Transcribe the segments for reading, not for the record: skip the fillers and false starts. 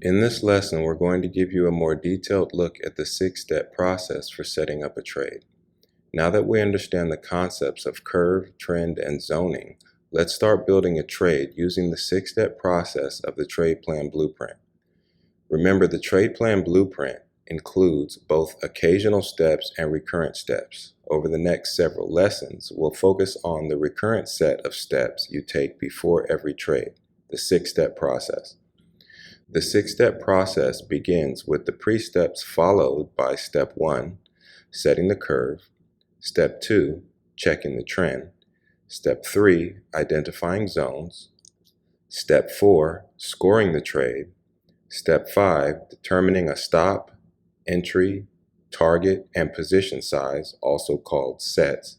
In this lesson, we're going to give you a more detailed look at the six-step process for setting up a trade. Now that we understand the concepts of curve, trend, and zoning, let's start building a trade using the six-step process of the trade plan blueprint. Remember, the trade plan blueprint includes both occasional steps and recurrent steps. Over the next several lessons, we'll focus on the recurrent set of steps you take before every trade, the six-step process. The six-step process begins with the pre-steps followed by step 1, setting the curve, step 2, checking the trend, step 3, identifying zones, step 4, scoring the trade, step 5, determining a stop, entry, target, and position size, also called sets,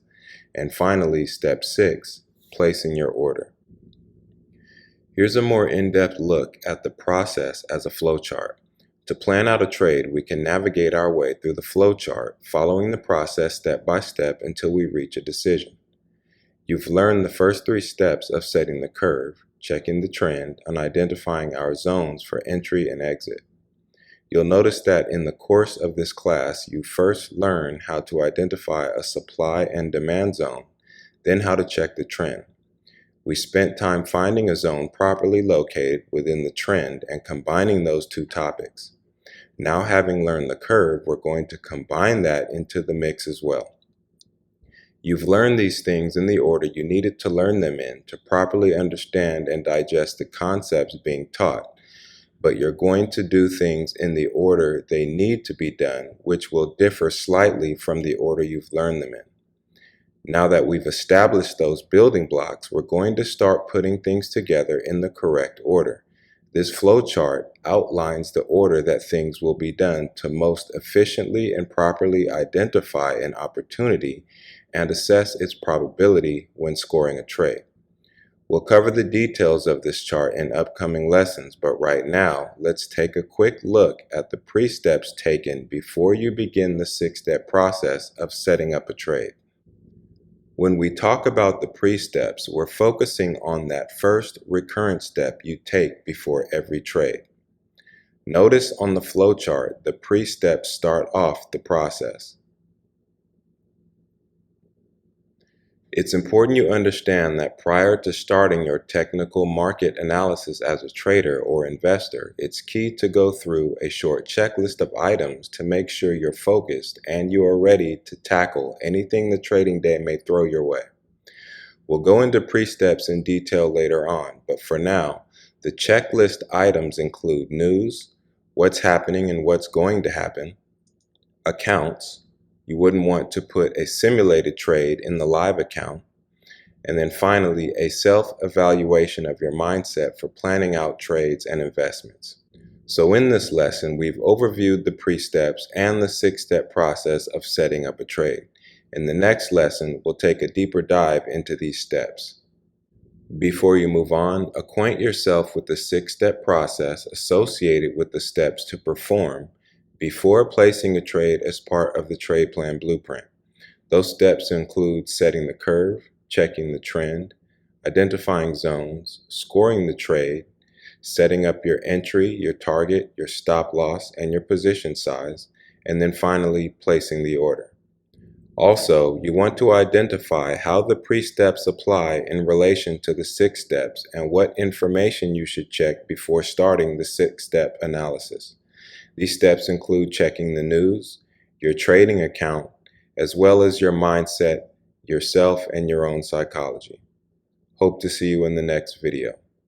and finally step 6, placing your order. Here's a more in-depth look at the process as a flowchart. To plan out a trade, we can navigate our way through the flowchart, following the process step by step until we reach a decision. You've learned the first 3 steps of setting the curve, checking the trend, and identifying our zones for entry and exit. You'll notice that in the course of this class, you first learn how to identify a supply and demand zone, then how to check the trend. We spent time finding a zone properly located within the trend and combining those 2 topics. Now, having learned the curve, we're going to combine that into the mix as well. You've learned these things in the order you needed to learn them in to properly understand and digest the concepts being taught, but you're going to do things in the order they need to be done, which will differ slightly from the order you've learned them in. Now that we've established those building blocks, we're going to start putting things together in the correct order. This flowchart outlines the order that things will be done to most efficiently and properly identify an opportunity and assess its probability when scoring a trade. We'll cover the details of this chart in upcoming lessons, but right now, let's take a quick look at the pre-steps taken before you begin the 6-step process of setting up a trade. When we talk about the pre-steps, we're focusing on that first recurrent step you take before every trade. Notice on the flowchart, the pre-steps start off the process. It's important you understand that prior to starting your technical market analysis as a trader or investor, it's key to go through a short checklist of items to make sure you're focused and you are ready to tackle anything the trading day may throw your way. We'll go into pre-steps in detail later on, but for now, the checklist items include news, what's happening and what's going to happen, accounts. You wouldn't want to put a simulated trade in the live account. And then finally, a self-evaluation of your mindset for planning out trades and investments. So in this lesson, we've overviewed the pre-steps and the 6-step process of setting up a trade. In the next lesson, we'll take a deeper dive into these steps. Before you move on, acquaint yourself with the 6-step process associated with the steps to perform before placing a trade as part of the trade plan blueprint. Those steps include setting the curve, checking the trend, identifying zones, scoring the trade, setting up your entry, your target, your stop loss, and your position size, and then finally placing the order. Also, you want to identify how the pre-steps apply in relation to the 6 steps and what information you should check before starting the 6-step analysis. These steps include checking the news, your trading account, as well as your mindset, yourself, and your own psychology. Hope to see you in the next video.